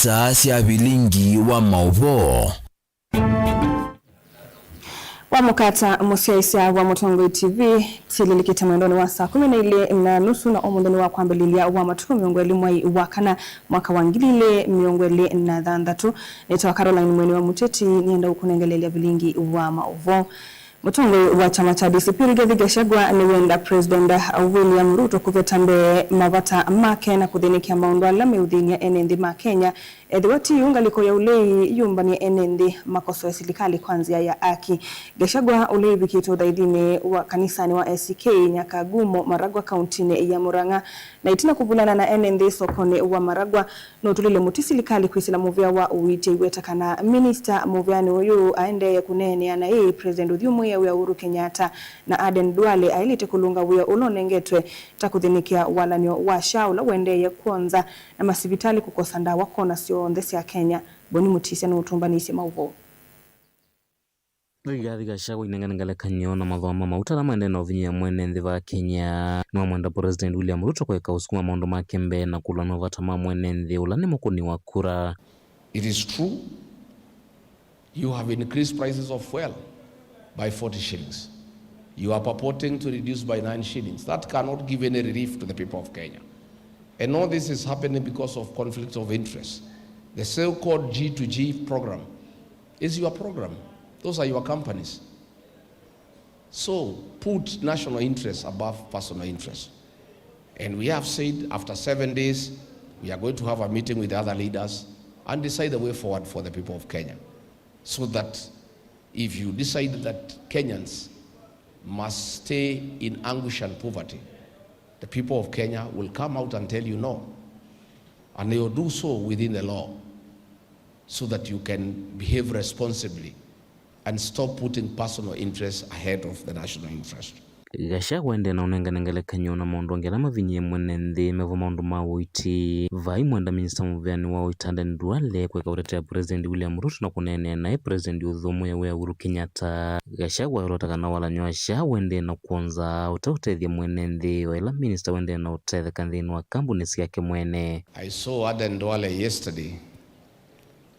isaa cia bilingi wa mauvo wa mukata musiaisa wa Mutongo TV tililikita mwendoni wa saa 12:30 na omundoni wa kwambililia wa matuko miongweli mwai wa kana mwaka wa 2023 nitoa Caroline Mweni wa Muteti nienda ukunengelelia bilingi wa mauvo. Mutongo wa chama cha DCP Rigathi Gachagua ni wenda President William Ruto kuvetambe mavata make na kuthinikia maundu ala meudhinia enendi ma Kenya edhiwati yungaliko ya ulei yumbani enendi makoso ya serikali kwanzia ya aki. Gachagua ulei bikito dhaidhini wa kanisani wa SK Nyakagumo Maragwa kauntini ya Murang'a na itina kuvulana na enendi sokoni wa Maragwa notulile muti serikali kwisila muvia wa uwite iwetakana minister muviani uyu aende kunene ya na President Udhiumu ya Uhuru Kenyatta na Aden Duale ailite kulunga wia ulonengetwe takuthinikia walanyo wa shaula wende ya kwanza na masivitali kukosa ndawa kona sio ndesi ya Kenya. Boni Mutisia na utumbanisi mauvo. Rigathi Gachagua inenganengale kanyona mathoma mautara maneno vinya mwene ndhiva Kenya no mwenda President William Ruto kweka usukuma maundu make mbe na kulano vatama mwene ndhi ulane mukuni wa kura. It is true you have increased prices of fuel by 40 shillings. You are purporting to reduce by 9 shillings. That cannot give any relief to the people of Kenya. And all this is happening because of conflicts of interest. The so-called G2G program is your program. Those are your companies. So put national interest above personal interest. And we have said after 7 days, we are going to have a meeting with the other leaders and decide the way forward for the people of Kenya. So that if you decide that Kenyans must stay in anguish and poverty, the people of Kenya will come out and tell you no. And they will do so within the law so that you can behave responsibly and stop putting personal interests ahead of the national interest. Gachagua ende na unenganengale kanyona maundu ngelama vinye mwene ndhi mevo maundu mawiti vai mwenda minister muviani wao Aden Duale kweka utetea President William Ruto na kunene nae President Udhiumu ya Uhuru Kenyatta. Gachagua urotaka na walanyo sha wende na kuonza utauteithia mwene ndhi waila minister wende na utetheka nthini wa kambuni yake mwene. I saw Aden Duale yesterday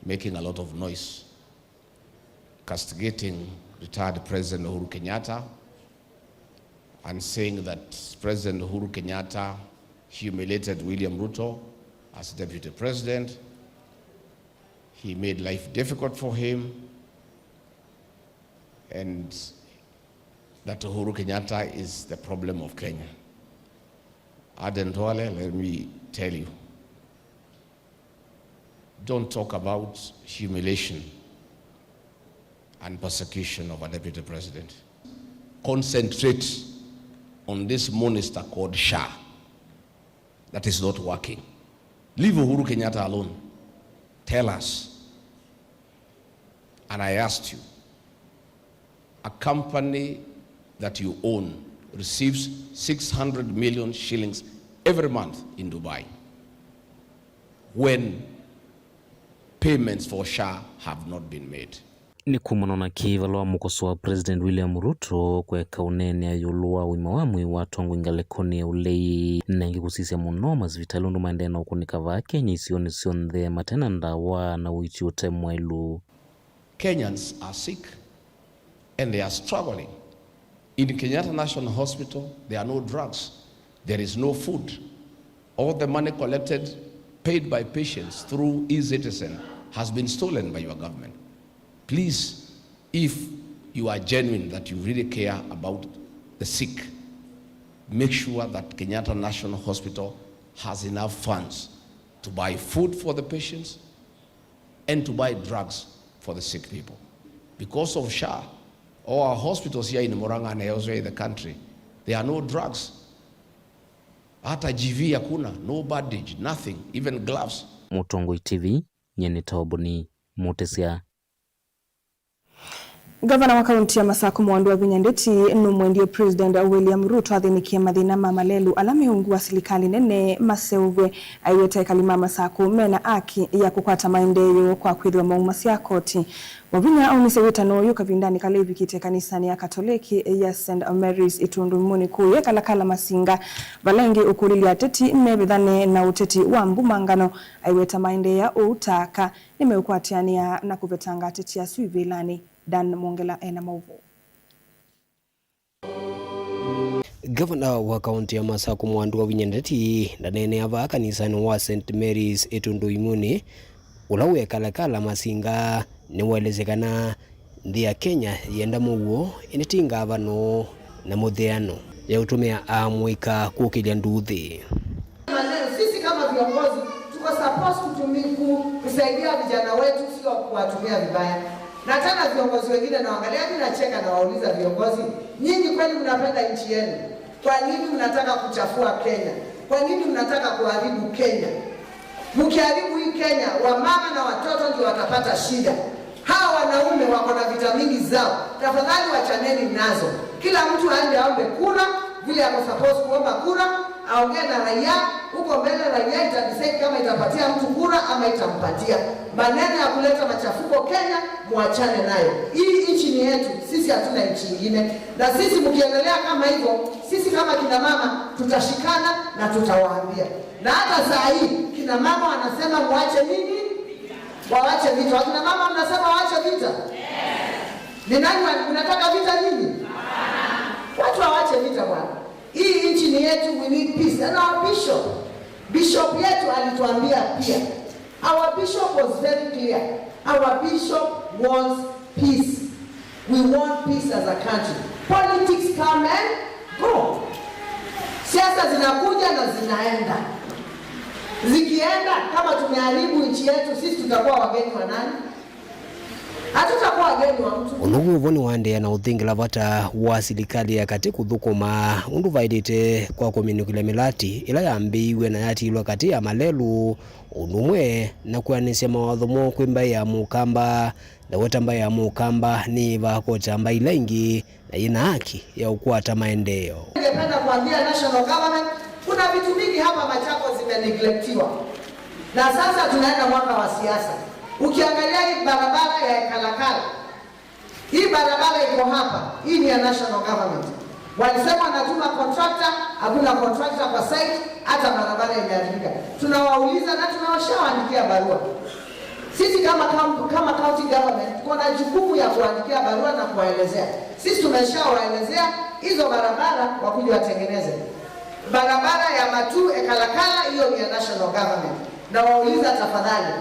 making a lot of noise, castigating retired President Uhuru Kenyatta and saying that President Uhuru Kenyatta humiliated William Ruto as deputy president. He made life difficult for him, and that Uhuru Kenyatta is the problem of Kenya. Aden Duale, let me tell you, don't talk about humiliation and persecution of a deputy president. Concentrate on this monster called SHA that is not working. Leave Uhuru Kenyatta alone. Tell us. And I asked you, a company that you own receives 600 million shillings every month in Dubai when payments for SHA have not been made. Ni kumanona kivalwa mukoso wa President William Ruto kweka unene ayulua wima wamwi watu wangu ingalekoni ya ulei na ingikusisia muno mazivitali undu maendena ukunika va Kenya isioni sionthe matena ndawa na uichi ute mwailu. Kenyans are sick and they are struggling. In Kenyatta National Hospital, there are no drugs. There is no food. All the money collected, paid by patients through eCitizen has been stolen by your government. Please, if you are genuine that you really care about the sick, make sure that Kenyatta National Hospital has enough funds to buy food for the patients and to buy drugs for the sick people. Because of SHA, all our hospitals here in Murang'a and elsewhere in the country, there are no drugs. Hata GV hakuna, no bandage, nothing, even gloves. Mutongo TV, nyene taoboni, Mutesia. Gavana wa kaunti ya Masako Mwandu wa Vinyandeti numwendio President William Ruto athinikia mathina ma malelu alamiungua serikali nene maseuve aiwete kalima Masako mena aki ya kukwata maendeleo kwa kwithwa mauma cia koti. Wavinya aunise wetano yuka vindani kalevi kite kanisani ya Katoliki ya St. Mary's Itundu Muni kuye kalakala masinga valengi ukulili ateti mebithane na uteti wa mbumangano aiweta maendeleo ya utaka nimeukwatiania na kuvetanga ateti ya suivilani. Dan Mongela ena mauvu. Gavana wa kaunti ya Masako Mwandu wa Vinyandeti ndanene ava kanisani wa St. Mary's Itundu Muni ulawe kalakala masinga niwelezekana nthi ya Kenya yenda muguo initinga avano na mutheano ya utumia amwika kukilia nduthi. Sisi kama viongozi tuko supposed kusaidia vijana wetu, sio kuwatumia vibaya. Na tena viongozi wengine naangalia nacheka na wauliza viongozi, nyinyi kweli mnapenda nchi yenu? Kwa nini mnataka kuchafua Kenya? Kwa nini mnataka kuharibu Kenya? Mkiharibu hii Kenya, wamama na watoto ndio watapata shida. Hawa wanaume wako na vitamini zao. Tafadhali wachaneni nazo. Kila mtu aende aombe kura, vile ako supposed kuomba kura, aongee na raia, huko mbele raia itadecide kama itapatia mtu kura ama itampatia. Maneno ya kuleta machafuko Kenya, muachane nayo. Hii nchi ni yetu, sisi hatuna nchi nyingine. Na sisi mkiendelea kama hivyo, sisi kama kina mama tutashikana na tutawaambia. Na hata saa hii kina mama wanasema muache nini? Waache vita. Kina mama wanasema waache vita. Ni nani unataka vita nini? Watu waache vita bwana. Hii nchi ni yetu, we need peace. And our bishop yetu alituambia pia. Our bishop was very clear. Our bishop wants peace. We want peace as a country. Politics come and go. Siasa zinakuja na zinaenda. Zikienda, kama tumeharibu nchi yetu, sisi tutakuwa wageni wa nani? Hatutakuwa wageni wa mtu. Unugu voni wande na uthingila vata wa serikali ya kati kuthukuma undu vaidite kwa kominikile milati ila yambiwe na yatilwa kati ya malelu unumwe na kuanisya mawathomo kwimba ya mukamba na wetamba ya mukamba ni vakota mba ilengi na ina haki ya ukwata maendeleo. Ningependa kuambia national government kuna vitu mingi hapa Machakos zimeneglectiwa. Na sasa tunaenda mwaka wa siasa. Ukiangalia hii barabara ya Kalakala, hii barabara iko hapa, hii ni ya national government. Walisema wanatuma contractor, hakuna contractor kwa site, hata barabara imeharibika. Tunawauliza na tunawashawaandikia barua. Sisi kama county government kuna jukumu ya kuandikia barua na kuwaelezea. Sisi tumeshawaelezea hizo barabara wakuja watengeneze. Barabara ya Matu Kalakala hiyo ni ya national government. Na wauliza tafadhali,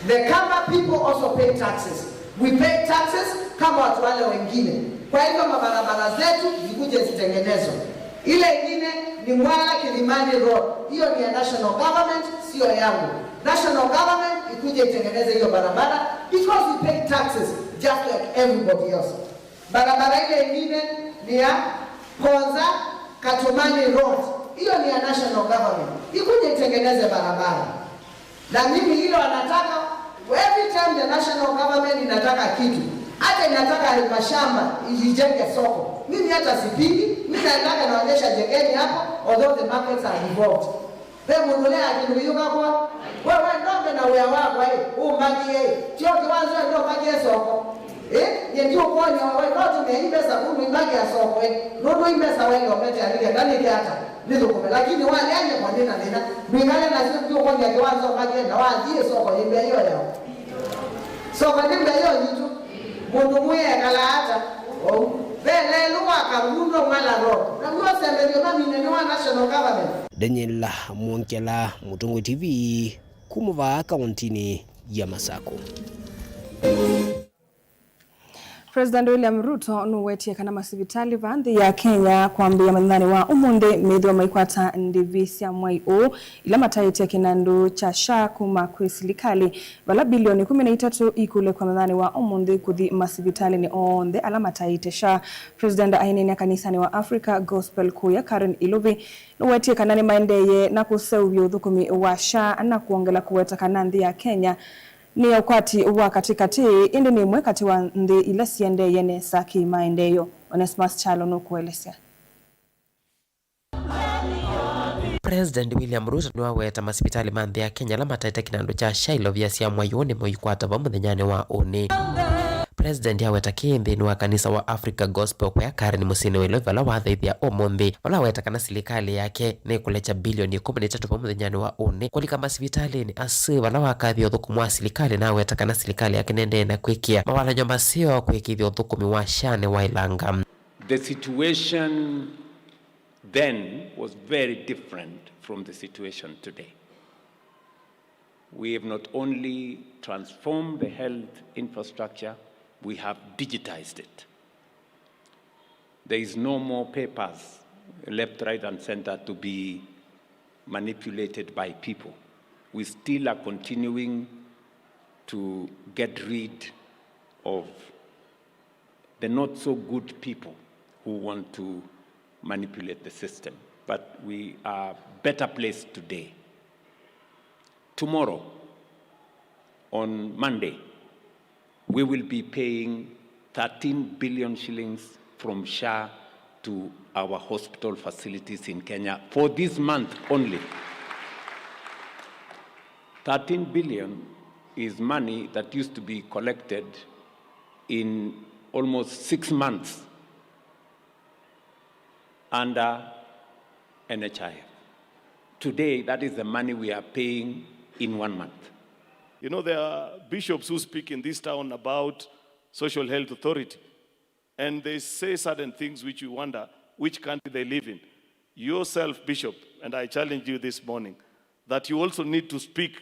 the Kamba people also pay taxes. We pay taxes kama watu wale wengine. Kwa hivyo mabarabara zetu zikuje zitengenezwe. Ile ingine ni Mwala Kilimani Road. Hiyo ni ya national government, sio yangu. National government ikuje itengeneze hiyo barabara because we pay taxes just like everybody else. Barabara ile ingine ni ya Konza Katumani Road. Hiyo ni ya national government. Ikuje itengeneze barabara. Na mimi hilo anataka every time the national government inataka kitu, hata inataka mashamba ijenge soko. Mimi hata sipingi, mimi nataka naonyesha jengeni hapo although the markets are involved. Wewe mwendelea kinuyuka kwa wewe ndombe na wewe wako umagi sio kiwanzo ndio magi soko. Ndio kwa ni wewe ndio tumeimeza kumi magi ya soko ndio imeza wewe wapete alike ndani hata ndio kwa lakini wale anye kwa nini mwingine na sio ndio kwa kiwanzo magi na waje soko imbe hiyo yao. Soko nimbe hiyo ndio mundu mwe kala hata bele luwa kabundo mala road na mwa sembe mami nene wa national government. Daniel Mwonkela, Mutungu TV, kumuva kauntini ya Masako. President William Ruto nuwetie kana masivitali vanthi ya Kenya kwambia manthani wa umunde methwa maikwata ndivisya mwai ila mataiti ya kinandu cha SHA kuma kwi serikali vala bilioni 13 ikule kwa manthani wa umunde kuthi masivitali ni onthe ala mataiti SHA. President ainene kanisani wa Africa Gospel kuya Karen Iluvi nuwetie kana ni maendeye na kuseuvya uthukumi wa SHA na kuongela kuweta kana nthi ya Kenya ni ukwati wa katikati indi ni mwekati wa ndi ila siende yene saki maendeyo. Onesmus Chalo nukuelesea. President William Ruto niwaweta masipitali manthi ya Kenya la mataita kinando cha shailo vya siya mwayone moikwata wa muthenyane wa oni. President yaweta kinthi ni wa kanisa wa Africa Gospel kwa ya Karen musini wilo vala wathithia omonthi wala weta kana silikali yake ni kulecha bilioni 13 wa muthenyane wa oni kulika masipitali ni asi wala wakathi othukumu wa silikali na weta kana silikali yake nende na kwikia mawala nyomba sio kwikithi othukumi wa shane wa ilanga. The situation then was very different from the situation today. We have not only transformed the health infrastructure, we have digitized it. There is no more papers, left, right, and center to be manipulated by people. We still are continuing to get rid of the not so good people who want to manipulate the system. But we are better placed today. Tomorrow, on Monday, we will be paying 13 billion shillings from SHA to our hospital facilities in Kenya for this month only. 13 billion is money that used to be collected in almost 6 months under NHIF. Today, that is the money we are paying in 1 month. You know, there are bishops who speak in this town about social health authority, and they say certain things which you wonder which country they live in. Yourself, Bishop, and I challenge you this morning, that you also need to speak,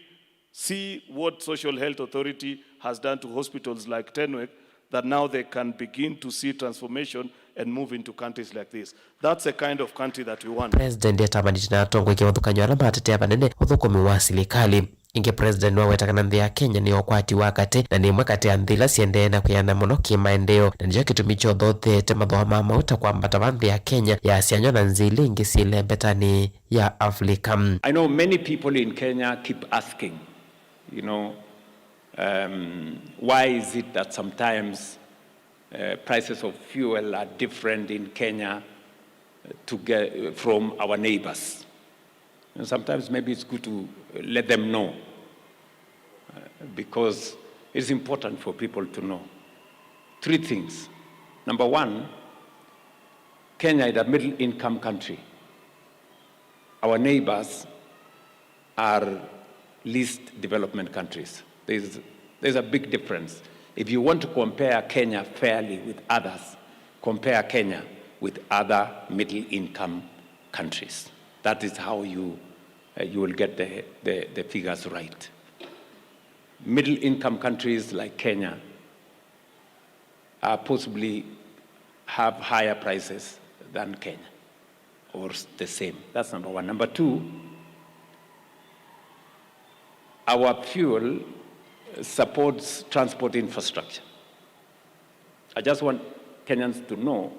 see what social health authority has done to hospitals like Tenwek, that now they can begin to see transformation and move into countries like this. That's the kind of country that we want. President yatamani na tongo ikiwa thukanyo ala matetea banene uthukumi wa silikali. Inge president waweta kana nthi ya Kenya ni okwati wakati na ni mwekati ya nthila siende na kuyana muno kimaendeo na ndiyo kitumi cho thothete mathoa ma mauta kwambata wa nthi ya Kenya ya sianyo na nzili ingi sile betani ya Afrika. I know many people in Kenya keep asking, you know, why is it that sometimes prices of fuel are different in Kenya to get from our neighbors? And sometimes maybe it's good to let them know because it's important for people to know. 3 things. Number 1, Kenya is a middle-income country. Our neighbors are least development countries. There's a big difference. If you want to compare Kenya fairly with others, compare Kenya with other middle-income countries. That is how you will get the figures right. Middle-income countries like Kenya possibly have higher prices than Kenya, or the same. That's number 1. Number 2, our fuel supports transport infrastructure. I just want Kenyans to know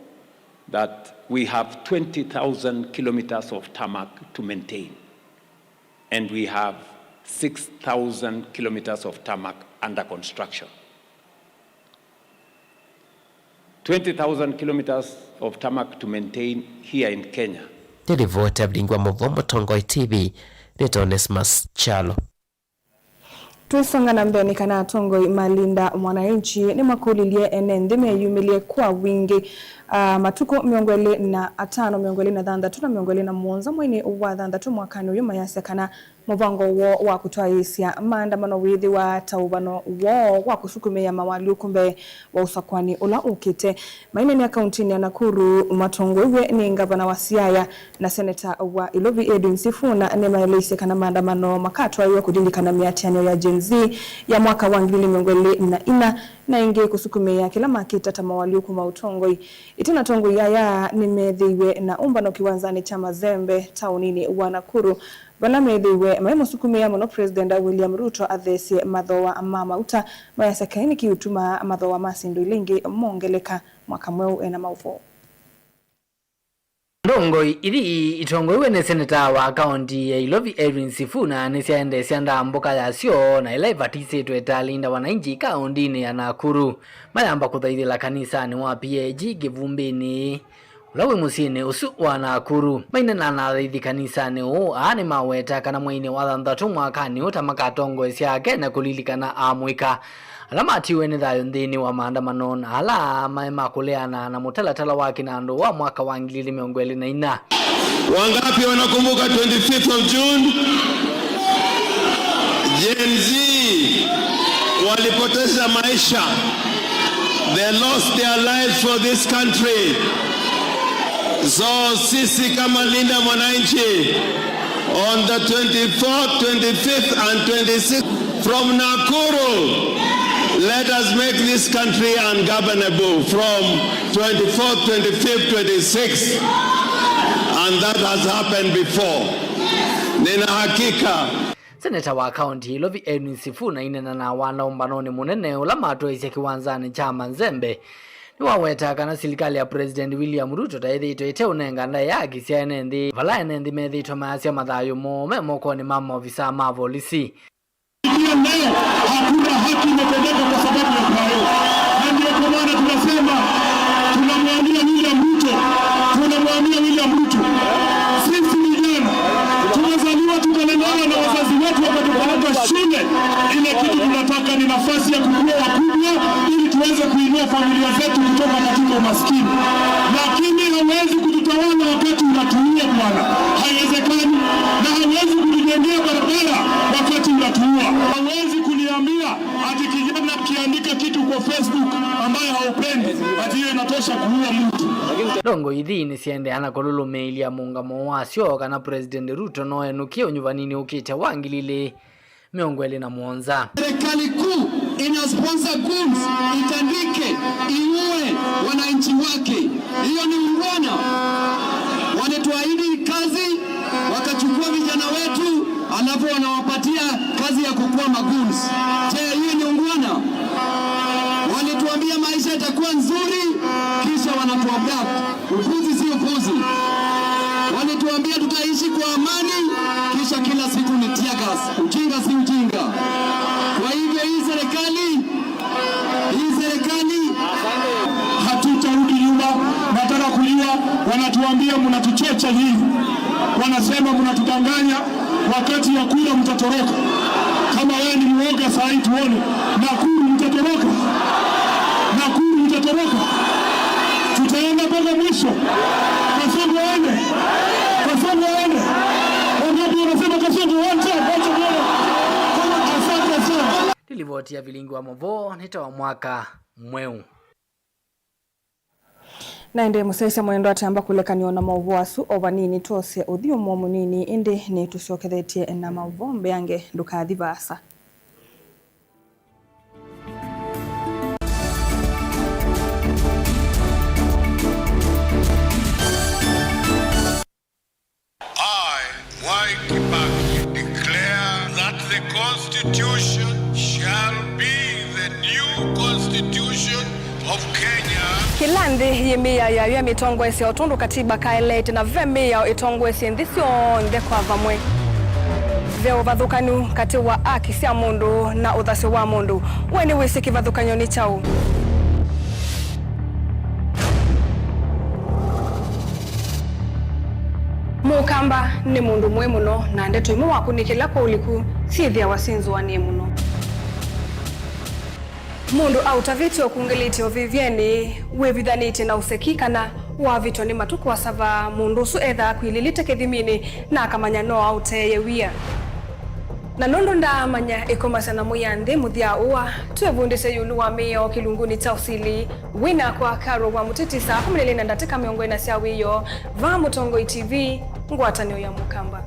that we have 20,000 kilometers of tarmac to maintain, and we have 6,000 kilometers of tarmac under construction. 20,000 kilometers of tarmac to maintain here in Kenya. Nilivote abdingwa Movomo Tongoi TV, nito Onesmus Chalo. Tuisonga na mbeni kana Tongoi Malinda Mwananchi ni makulilie enendime yumilie kwa wingi matuko miongwele na atano miongwele na dhandatu na miongwele na mwonza mweni wa dhandatu mwakani uyuma yasekana muvango wo wa kutoa isia maandamano withi wa taubano wo wa kusukumia mawali ukumbe wa usakwani ula ukite maine ni akaunti ya Nakuru Matongwe ni ngavana wa Siaya na seneta wa Ilovi Edwin Sifuna ni maelese kana maandamano makatwa ya kudindikana miatiano ya Gen Z ya mwaka wa 2024 na inge kusukumia kila makita tamawali ukuma utongoi itina tongoi yaya ni medhiwe na umbano kiwanzani cha Mazembe taunini wa Nakuru bana medhiwe maimo sukumia mono President William Ruto athesi mathoa mama uta mayasakaini kiutuma mathoa masindu ilingi mongeleka mwaka mweu ena mauvo. Ndongo iri itongoiwe ne seneta wa kaunti ya Ilovi Edwin Sifuna nisiaende sianda mboka yasio na ila ivatise twetalinda wananchi kaunti ya Nakuru mayamba kuthaithila kanisa ni wa PAG Givumbini ulawe musine usu wa Nakuru maina na thaithi kanisa ni u ani maweta kana mwaine wa thanthatu mwakani utamakatongo siake na kulilikana amwika alama atiwe ni thayo nthini wa maandamano na ala maema kuleana na mutalatala wa kinando wa mwaka wa 2024. Wangapi wanakumbuka 25th of June? Gen Z walipoteza maisha. They lost their lives for this country. So sisi kama Linda Mwananchi on the 24th, 25th and 26th from Nakuru, let us make this country ungovernable from 24th, 25th, 26th. And that has happened before. Nina hakika. Seneta wa kaunti Ilovi Edwin Sifuna inena na wanaombanoni munene ulama atoisya kiwanzani chama Nzembe. Niwaweta kana serikali ya President William Ruto taithitwe ite unengana ya kisiane nthi vala enendi methitwe maasya mathayo moko ni mama ofisa ma polisi. Leo hakuna haki imetendeka kwa sababu ya kwao. Na ndio kwa maana tunasema tunamwambia William Ruto. Sisi vijana tumezaliwa tukalelewa na wazazi wetu wakatupeleka shule. Ile kitu tunataka ni nafasi ya kukua wakubwa ili tuweze kuinua familia zetu kutoka katika umaskini. Lakini hawezi kututawala wakati unatuua bwana. Haiwezekani. Na hawezi kutujengea barabara wakati unatuua. Hawezi kuniambia ati kijana kiandika kitu kwa Facebook ambaye haupendi ati hiyo inatosha kuua mtu. Dongo ithi ni siende ana kololo mail ya muungamo wasio kana President Ruto no enukio nyuvanini ukite wangilile miongwele na muonza. Serikali kuu ina sponsor goons itandike iue wananchi wake. Hiyo ni ungwana. Wanatuahidi kazi wakachukua vijana wetu alafu wanawapatia kazi ya kukua magoons. Je, hiyo ni ungwana? Walituambia maisha itakuwa nzuri kisha wanatuambia upuzi si upuzi. Walituambia tutaishi kwa amani kisha kila siku ni tear gas. Ujinga si ujinga. Kwa hivyo hii serikali hatutarudi nyuma. Nataka kujua wanatuambia mnatuchocha hivi. Wanasema mnatudanganya wakati ya kura mtatoroka. Kama wewe ni mwoga saa hii tuone Nakuru mtatoroka. Nakuru mtatoroka. Tutaenda mpaka mwisho. Kasongo waende. Wangapi wanasema Kasongo waende. Asante sana. Nilivotia vilingi wa Movo nitawa mwaka mweu. Naende musaisa mwendo atamba kulekaniwa na mauvu wasu ovanini tose uthio mwomu nini indi ni tusiokethetie na mauvu mbeange ndukathi vasa. Mwai Kibaki declare that the Constitution shall be the new Constitution of Kenya. Kilandi yemia ya mitongo ese otundu katiba kaelete na vemi ya itongo ese ndisio nde kwa vamwe. Veo vathukanu kati wa aki sia mundu na uthasi wa mundu. Weni wisi kivathukanyo ni chau. Mukamba ni mundu mwe muno na ndeto imu wakunikila kwa uliku sithia wasinzu wa nie muno. Mundu autaviti wa kungeliti o vivyeni wevithaniti na usekikana wa vito ni matuku wa sava mundu su edha kuililite kethimini na akamanya no auteye wia. Na nondo nda manya ikomasa muya nthi muthia uwa tuevundise yulu wa mio kilunguni cha usili wina kwa karo wa mutitisa kumilili na ndatika miongo ina sia wiyo va Mutongo TV ngwatanio ya Mukamba.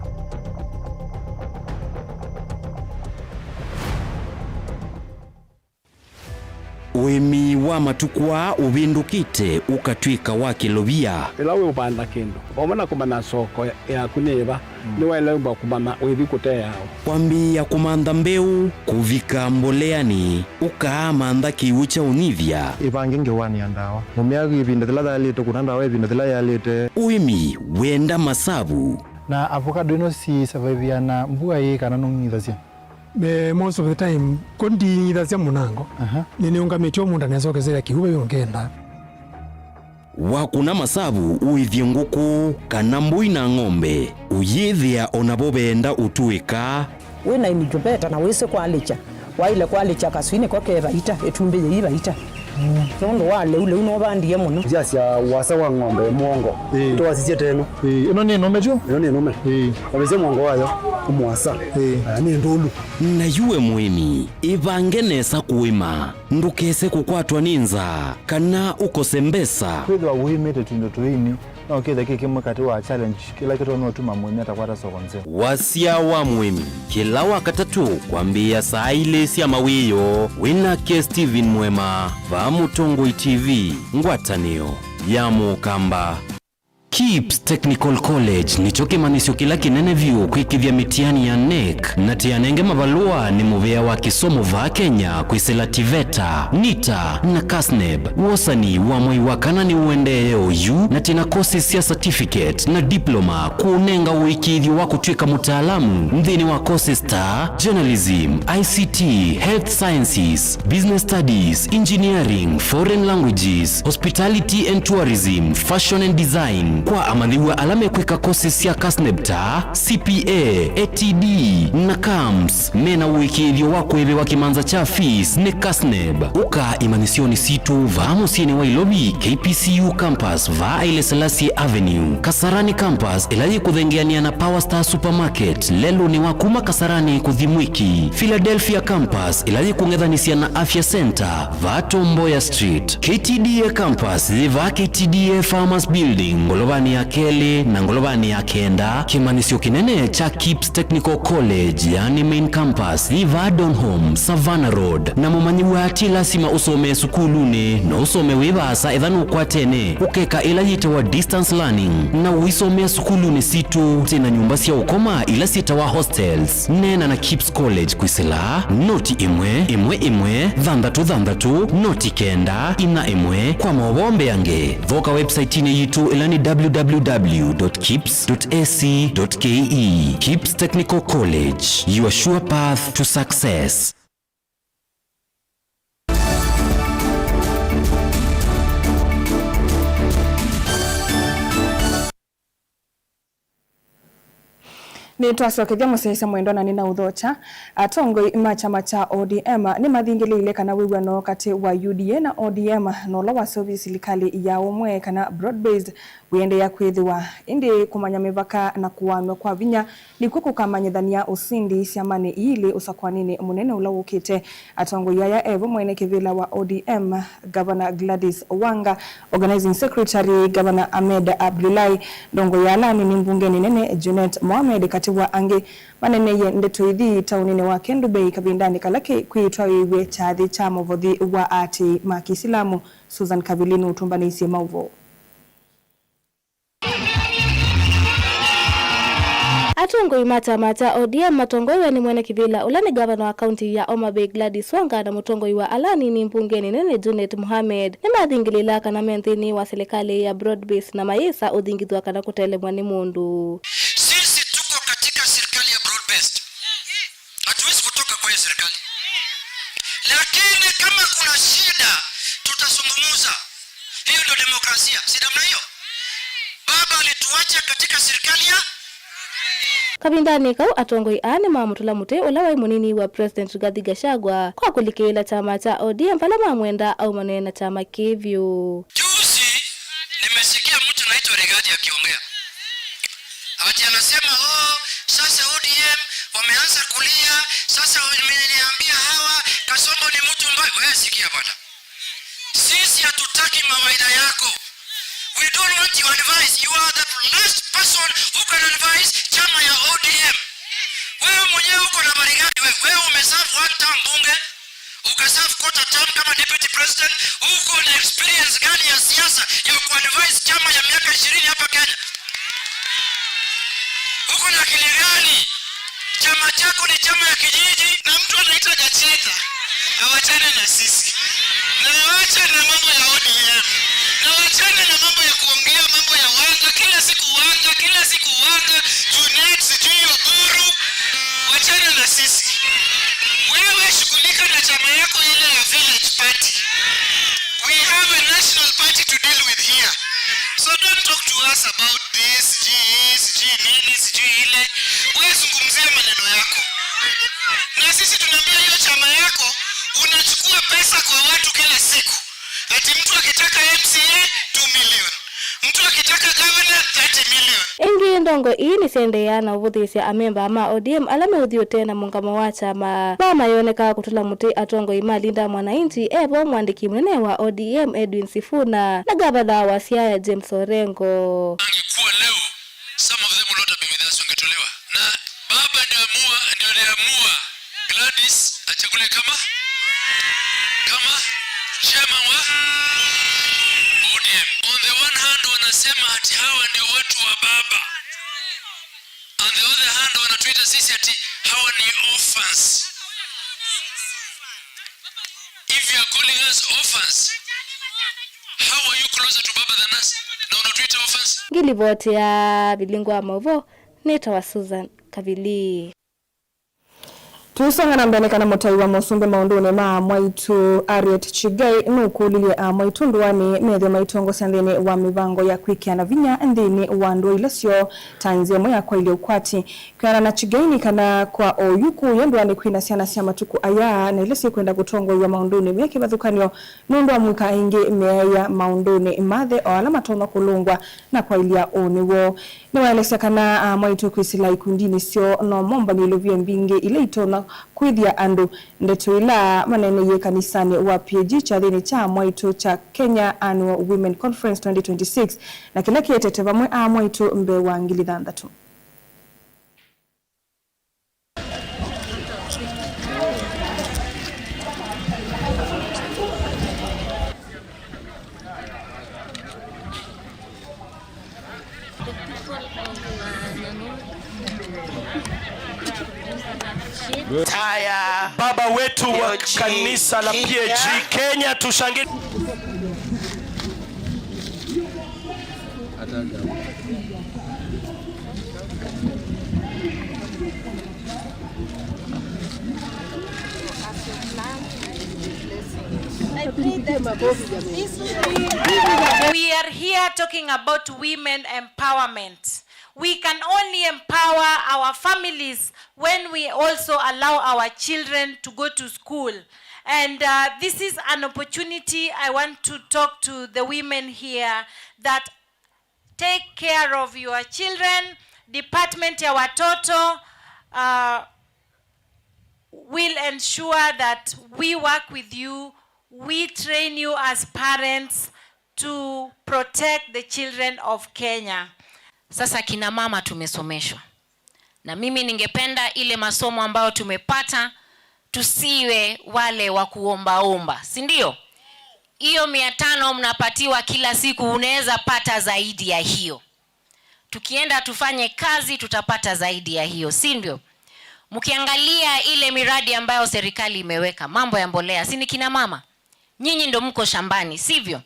Wemi wa matukwa ubindukite ukatwika wa kilobia ila we ubanda kindu omana kumana soko ya kuneva ni wale umba kumana wevi kutea kwambia kumanda mbeu kuvika mboleani ukaamanda kiucha univya ibange wani andawa mumiagi ibinda thila yalite kunanda we ibinda thila yalite uimi wenda masabu na avocado ino si survive na mbua ye kana nongithacia most of the time kondi ithacia munango nini ungamitio munda nezokezera kihuba yongenda wakuna masabu uithie nguku kana mbui na ng'ombe uyithia onabo benda utuika wina inijubeta na wese kwalicha waile kwalicha kaswine kokeva ita etumbe yiba ita nondo wale ule unobandie muno jasi wasa wa ng'ombe mwongo to wasicie teno ino ni ng'ombe tu ino ni ng'ombe wabeze mwongo wayo umwasa ni ndulu na yuwe mwimi ivangenesa kuima ndukese kukwatwa ninza kana ukosembesa kwithwa uimite tundo tuini no kitha kikimwe kati wa challenge kila kitu no tuma mwimi atakwata sokonze wasia wa mwimi kila wakatatu kwambia saa ile sia mawiyo winake Steven Mwema va Mutongoi TV ngwatanio ya Mukamba. KIPS Technical College nicho kimanisho kila kinene vyu kwikithia mitiani ya NEC na tianenge mavalua ni muvea wa kisomo va Kenya kwisela TVETA, NITA na KASNEB. Wosani wa mwai wakana ni uende OU na tina courses ya certificate na diploma kuunenga uikithio wa kutwika mutaalamu mdhini wa courses ta journalism, ICT, health sciences, business studies, engineering, foreign languages, hospitality and tourism, fashion and design. Kwa amadhiwa alame kweka courses ya KASNEBTA, CPA, ATD na KAMS. Mena uikithio wako ewe wakimanza cha fees ne KASNEB. Uka imanisioni situ va musieni wa Ilobi KPCU campus va Haile Selassie Avenue. Kasarani campus ilaji kudhengeania na Power Star Supermarket. Lelo ni wakuma Kasarani kuthimwiki. Philadelphia campus ilaji kungedhanisia na Afya Center va Tomboya Street. KTDA campus va KTDA Farmers Building Ngolovani ya Keli na Ngolovani ya Kenda. Kimanisio kinene cha KIPS Technical College yani main campus va Donholm Savannah Road. Na mumanyiwa atila sima usome sukulune na usome wibasa idhanu kwa tene ukeka ila yite wa distance learning na uisome sukulune situ tena nyumba siya ukoma ila sita wa hostels. Nena na KIPS College kwisila noti imwe dhandatu noti kenda ina imwe kwa mawombe yange voka website ine yitu ilani www.kips.ac.ke. KIPS Technical College, your sure path to success. Ni twasokethia museisa mwendo na nina uthocha atongoi chama cha ODM ni mathingilile kana wigwano kati wa UDA na ODM no lo wa service serikali ya umwe kana broad based wiende ya kwithiwa indi kumanya mivaka na kuwanwa kwa vinya ni kukamanyithania usindi siamani ili usakwanini munene ula ukite atongoi ya evo mwene kivila wa ODM Governor Gladys Wanga, Organizing Secretary Governor Ahmed Abdullahi, ndongo ya alani ni mbunge nene Junet Mohamed kati wa ange manene ye ndeto ithi taunine wa Kendu Bay kabindani kalake kuitwa wiwe chathi cha movothi wa ati makisilamu. Susan Kabilini utumbanisi mauvo. Atongoi mata ODM matongoi ni mwene kivila ulani gavana wa kaunti ya Homa Bay Gladys Wanga na mutongoi wa alani ni mbunge nene Junet Mohamed ni mathingilila kana menthini wa serikali ya broad base na maisa uthingithwa kana kutelemwa ni mundu. Sisi tuko katika serikali ya broad based, hatuwezi kutoka kwa serikali, lakini kama kuna shida tutazungumza. Hiyo ndio demokrasia, si namna hiyo? Baba alituacha katika serikali ya kabindani kau atongoi ane mamutula mute ula wa munini wa President Rigathi Gachagua kwa kulikila chama cha ODM pala mamwenda au manena chama kivyo. Juzi nimesikia mtu anaitwa Rigathi akiongea ati anasema sasa ODM wameanza kulia, sasa nimeniambia hawa Kasongo ni mtu mbaya. Wewe sikia bwana, sisi hatutaki mawaidha yako. We don't want your advice. You are the last person who can advise chama ya ODM. Wewe mwenyewe uko na marigani wewe umeserve one term bunge, ukaserve quarter term kama deputy president, uko na experience gani ya siasa ya kuadvise chama ya miaka 20 hapa Kenya? Uko na akili gani? Chama chako ni chama ya kijiji na mtu anaitwa Gacheta. Awachane na sisi. Na waache na mambo ya ODM. Na wachane na mambo ya kuongea mambo ya wanga, kila siku wanga, kila siku wanga, Junet sijui Oburu. Wachane na sisi. Wewe shughulika na chama yako ile ya village party. We have a national party to deal with here. So don't talk to us about this, nini, sijui ile. Wewe zungumzia maneno yako. Na sisi tunaambia hiyo chama yako unachukua pesa kwa watu kila siku. Ati mtu akitaka MCA 2 million. Mtu akitaka governor 30 million. Ingi ndongo ini sendeana uvuthisia amemba ama ODM alame uthio tena mungamo wa chama mama yoneka kutula muti atongo imalinda mwananchi evo mwandiki mnene wa ODM Edwin Sifuna na gavana wa Siaya James Orengo. Angekuwa leo some of them will not have been with us wangetolewa. Na baba ndio aliamua Gladys achagule kama chairman wa ODM. On the one hand wanasema ati hawa ndio watu wa baba. On the other hand wanatuita sisi ati hawa ni orphans. If you are calling us orphans, how are you closer to baba than us? Na unatuita orphans? Ngilivoti ya bilingwa mavo neta wa Susan Kavili. Tusonga na mbele kana motai wa Musumbe maundone ma Mwaitu Ariet Chigai nukulilie Mwaitu ndwani medhe maitongo sandene wa mivango ya kwikia na vinya ndini wa ndo ilesio tanzia moya kwa ile ukwati kana na Chigai ni kana kwa oyuku yendwani kwina siana siya matuku aya na ilesio kwenda kutongo ya maundone mweke bathukanyo nundo wa mwika ingi meaya maundone imadhe o alama tono kulungwa na kwa ilia oniwo ni waelesea kana Mwaitu kwisila ikundini sio no momba nilovia mbinge ile itona kwithia andu ndeto ila manene ye kanisani wa PG cha thini cha Mwaitu cha Kenya Annual Women Conference 2026 na kila kietete vamwe Mwaitu mbe wa ngili thandatu. Taya baba wetu wa kanisa la PG Kenya tushangilie. We are here talking about women empowerment. We can only empower our families when we also allow our children to go to school. And this is an opportunity I want to talk to the women here that take care of your children. Department ya watoto will ensure that we work with you. We train you as parents to protect the children of Kenya. Sasa kina mama tumesomeshwa. Na mimi ningependa ile masomo ambayo tumepata tusiwe wale wa kuomba, si ndio? Hiyo 500 mnapatiwa kila siku, unaweza pata zaidi ya hiyo. Tukienda tufanye kazi tutapata zaidi ya hiyo, si ndio? Mkiangalia ile miradi ambayo serikali imeweka, mambo ya mbolea, si ni kina mama? Nyinyi ndio mko shambani, sivyo?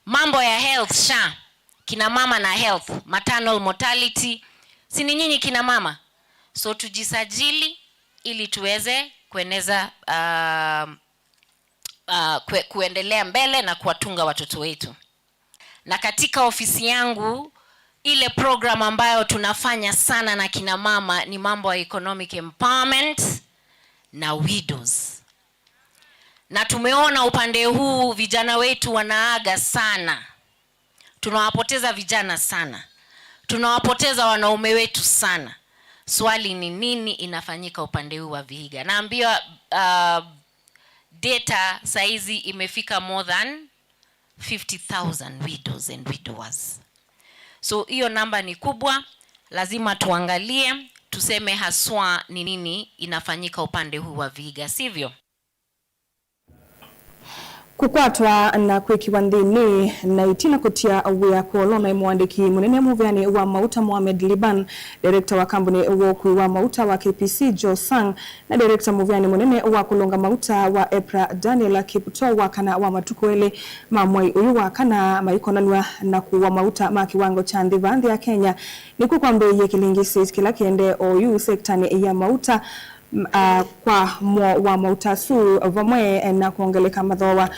Mambo ya health SHA, kina mama na health, maternal mortality, si ni nyinyi kina mama? So tujisajili ili tuweze kueneza kuendelea mbele na kuwatunga watoto wetu. Na katika ofisi yangu ile program ambayo tunafanya sana na kina mama ni mambo ya economic empowerment na widows. Na tumeona upande huu vijana wetu wanaaga sana. Tunawapoteza vijana sana. Tunawapoteza wanaume wetu sana. Swali ni nini inafanyika upande huu wa Vihiga? Naambiwa data saizi imefika more than 50,000 widows and widowers. So hiyo namba ni kubwa, lazima tuangalie, tuseme haswa ni nini inafanyika upande huu wa Vihiga, sivyo? kukwatwa na kwikiwa nthini na itina kutia wia kuolona mwandiki munene muvyani wa mauta Mohamed Liban, director wa kambuni wokwi wa mauta wa KPC Joe Sang na director muvyani munene wa kulonga mauta wa EPRA Daniel Kipto wa kana wa matukwele mamwai uyu wa kana maikonanwa na kuwa mauta ma kiwango cha ndivandhi ya Kenya ni kukwambe ye kilingisi kila kiende oyu sektani ya mauta kwa wa mauta su vamwe na kuongeleka madhowa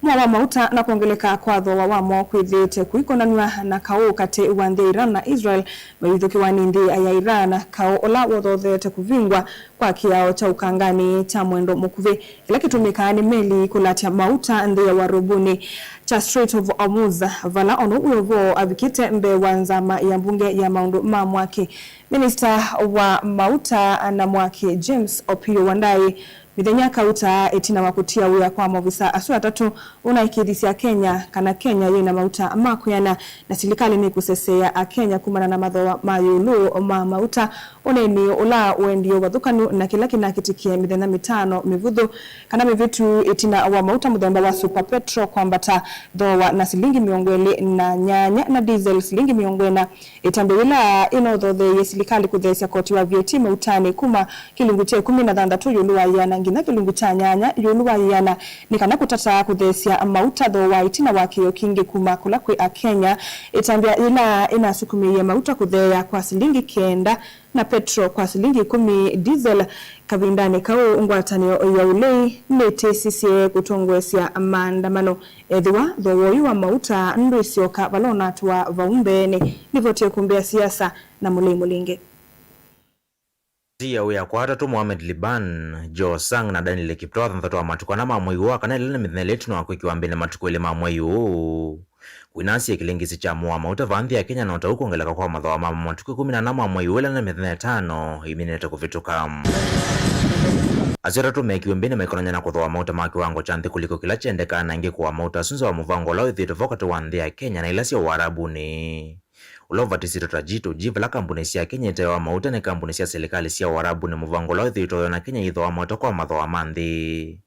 wa mauta na kuongeleka kwa dhowa wamo kwithite kuikonanwa na kao kati wa nthi Iran na Israel maithuki wa nthi ya Iran kao ola wothothete kuvingwa kwa kiao cha ukangani cha mwendo mukuvi ila kitumika ni meli kulatia mauta nthi ya warubuni cha Strait of Hormuz vala ono uyovo avikite mbe wanzama ya mbunge ya maundu ma mwaki Minister wa mauta na mwaki James Opiyo Wandayi mithenya kauta etina wakutia uya kwa mavisa asu atatu unaikithisia Kenya kana Kenya yina mauta makuyana na serikali ni kusesea Kenya kumana na madhowa mayulu ma mauta oneni ula wendio wathukanu na kila kinakitikie mithenya mitano mivuthu kana mivitu etina wa mauta muthemba wa super petro kwambata thowa na silingi miongweli na nyanya na diesel silingi miongwena itambewila inothothe serikali kuthesia koti wa VAT mautani kuma kilungu cha 16 yuluwa yana ngina kilungu cha nyanya yuluwa yana nikana kutata kuthesia mauta thowa itina wakio kingi kuma kula kwi Kenya itambia ila inasukumia mauta kuthea kwa silingi 9 na petro kwa silingi 10 diesel kavindani kao ngwatanio ya ulei netesisi kutongwesia maandamano edhiwa thowoyu wa mauta ndwisioka valona tuwa vaumbene nivotie kumbea siasa na mulei mulinge ya uya kwa hatatu Mohamed Liban, Joe Sang na Daniel Kipto thantatu wa matuko na mamweyu wa kana ilene mithneletino wa kwikiwa mbele matuko ile mamweyu winasi kilingisi cha mwa mauta vanthi ya Kenya na utaukuongeleka kwa madhawa mama matuko 10 mamweyu ile na mithne 5 iminete kuvituka azira tumekiwe mbele mekonanya na kuthoa mauta ma kiwango cha nthi kuliko kila chendeka na ingi kwa mauta sunzo wa muvango lao thito vokati wa nthi ya Kenya na ilasi wa Warabuni ulovatisito tajito jiva la kampuni sia Kenya itawa mauta ni kampuni sia serikali sia Warabuni muvango lao thito na Kenya ithoa mauta kwa madhoa manthi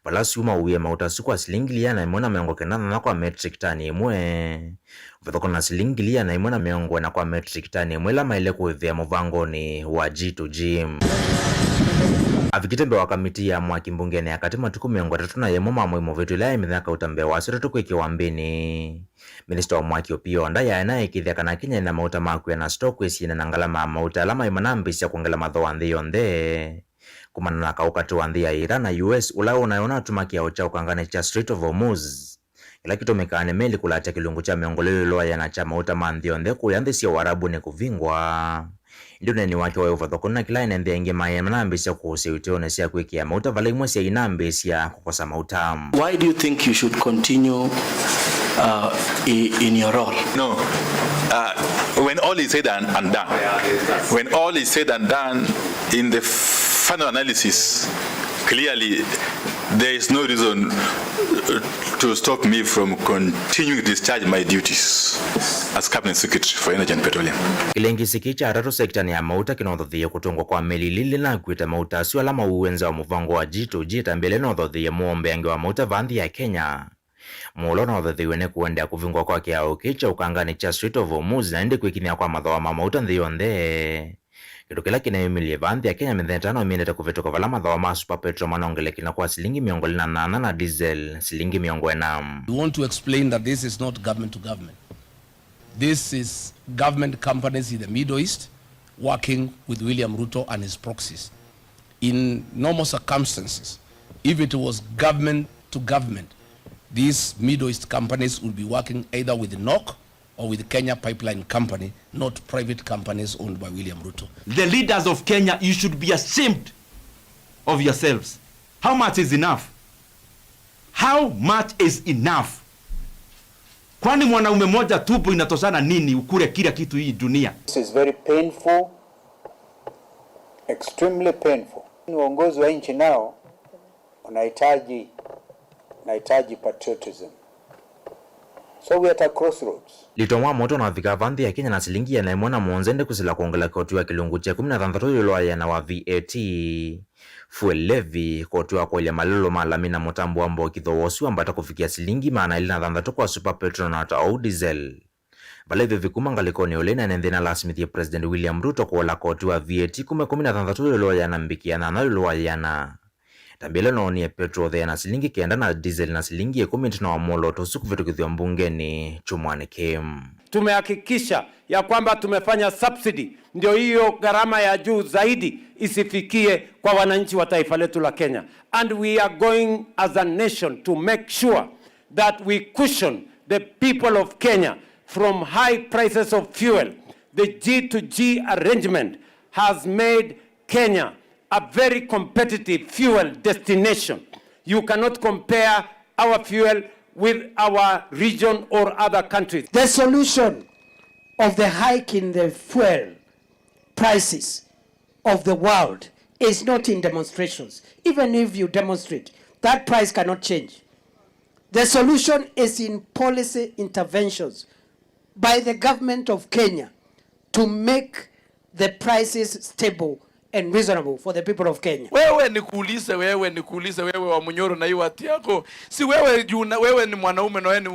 balasiuma uye mauta sukwa silingilia na imona miongo kenana na kwa metric tani imwe vithoko na silingilia na imona miongo na kwa metric tani imwe la maile kuithia muvango ni wa G2G avikitembe wa kamiti ya mwaki mbungene ya kati matuku miongo 3 na yemo mamwe movetu ila imithaka utambe wa sura tuku ikiwambini Minister wa mwaki Opiyo Wandayi anaye kithia kana Kenya na mauta makuya na stock esina na ngalama mauta alama imanambisi ya kuongela madhoa nthi yonthe kumana na kaukati wa nthi ya Iran na US ula unayona tumaki ya ucha ukangane cha Strait of Hormuz ila kitomekane meli kulacha kilungu cha miongolelo loa yana cha mauta ma nthi yonthe kuya nthi sia Warabuni kuvingwa ndio neni wake wa uvathoko na kila ina nthi ingi maya manambisi kuhusia utione sia kwikia mauta vala imwe sia inambisi ya kukosa mauta. Why do you think you should continue in your role? No. When all is said and done, when all is said and done, in the final analysis, clearly there is no reason to stop me from continuing to discharge my duties as Cabinet Secretary for Energy and Petroleum. Kilengisi kicha atatu sektani ya mauta kinothothia kutungwa kwa meli lili na kuita mauta sio alama uwenza wa muvango wa G2G tambele nothothia muombe ange wa mauta vanthi ya Kenya. Mulo nothothia ne kuendea kuvingwa kwa kiao kicha ukangani cha Strait of Hormuz na ndi kwikinia kwa madhoa ma mauta nthi yonthe. Kitu kila kinayumilie vanthi ya Kenya mithenya 5 iminete kuvituka vala madhoa ma super petro manongelekina kwa silingi 28 na diesel silingi 40. We want to explain that this is not government to government. This is government companies in the Middle East working with William Ruto and his proxies. In normal circumstances, if it was government to government, these Middle East companies would be working either with NOC or with Kenya Pipeline Company, not private companies owned by William Ruto. The leaders of Kenya, you should be ashamed of yourselves. How much is enough? How much is enough? Kwani mwanaume moja tupu inatoshana nini ukule kila kitu hii dunia? This is very painful, extremely painful. Uongozi wa nchi nao unahitaji patriotism. So we are at a crossroads. Litomwa moto na vika vandhi ya Kenya na silingi ya naimona mwonzende kusila kuongela kotiwa kilungu cha 13 yulwa ya na wa VAT fuel levy kotiwa kwa ile malolo malami na motambu wa mbo kithowosu ambata kufikia silingi maana ili na dhandhatu kwa super petrol na hata au diesel. Bala hivyo vikuma ngalikoni olena nendena la Smith ya President William Ruto kwa la kotiwa VAT kume 13 yulwa ya na mbikia na yulwa ya na tambile noni ya petrol ya na silingi kienda na diesel na silingi ya 10 na wa molo tosuku vitu kithio mbungeni Chumwane Kim. Tumehakikisha ya kwamba tumefanya subsidy ndio hiyo gharama ya juu zaidi isifikie kwa wananchi wa taifa letu la Kenya. And we are going as a nation to make sure that we cushion the people of Kenya from high prices of fuel. The G2G arrangement has made Kenya a very competitive fuel destination. You cannot compare our fuel with our region or other countries. The solution of the hike in the fuel prices of the world is not in demonstrations. Even if you demonstrate, that price cannot change. The solution is in policy interventions by the government of Kenya to make the prices stable and reasonable for the people of Kenya. Wewe nikuulize wewe wa Munyoro na hiyo hati yako. Si wewe wewe ni mwanaume na wewe ni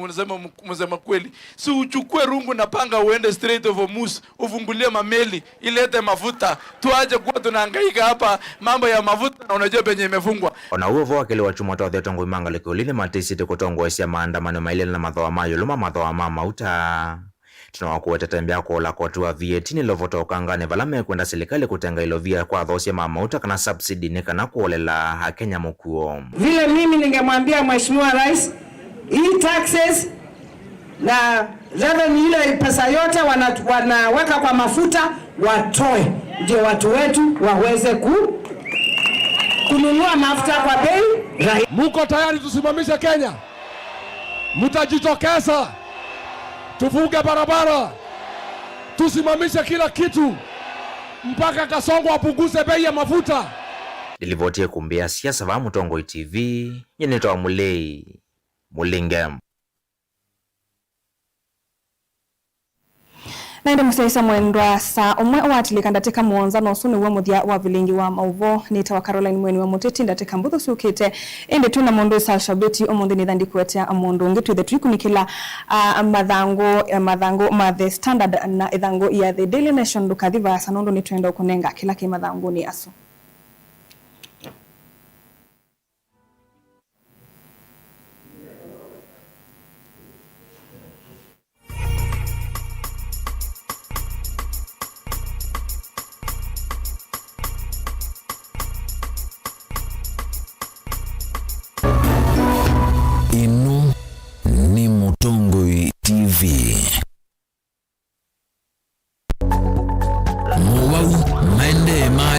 mzema kweli. Si uchukue rungu na panga uende Strait of Hormuz, ufungulie mameli, ilete mafuta. Tuaje kuwa tunahangaika hapa mambo ya mafuta na unajua penye imefungwa. Ona uovo wakili wa chuma toa tongo imanga likulini matisi kutongo isia maandamano maile na madhawa mayo luma madhawa mama uta. Tunawakuweta tembea kwa la kotua VAT ni lovota ukangane valame kwenda serikali kutenga ilo via kwa dhosia mama utaka na subsidy nika na kuolela Kenya mkuo. Vile mimi ningemwambia Mheshimiwa Rais, hii taxes na revenue ile pesa yote wanaweka kwa mafuta watoe, ndio watu wetu waweze kununua mafuta kwa bei. Muko tayari tusimamishe Kenya? Mtajitokeza? Tufunge barabara, tusimamishe kila kitu mpaka Kasongo apunguze bei ya mafuta. Nilivotie kumbia siasa va Mutongo TV, yenetoa Mulei Mulingem. Naende musaisa mwendwa saa umwe watilika ndateka muonza nosuni wa muthia wa vilingi wa mauvo nita wa Caroline Mweni wa muteti ndateka mbuthu sukite ende tuna mundu sa shabeti omundi nithandi kwetea mundu ngitu the trick nikila mathango ma the Standard na ithango ya the Daily Nation dukathiva sanondo ni twenda kunenga kila kimathango ni aso.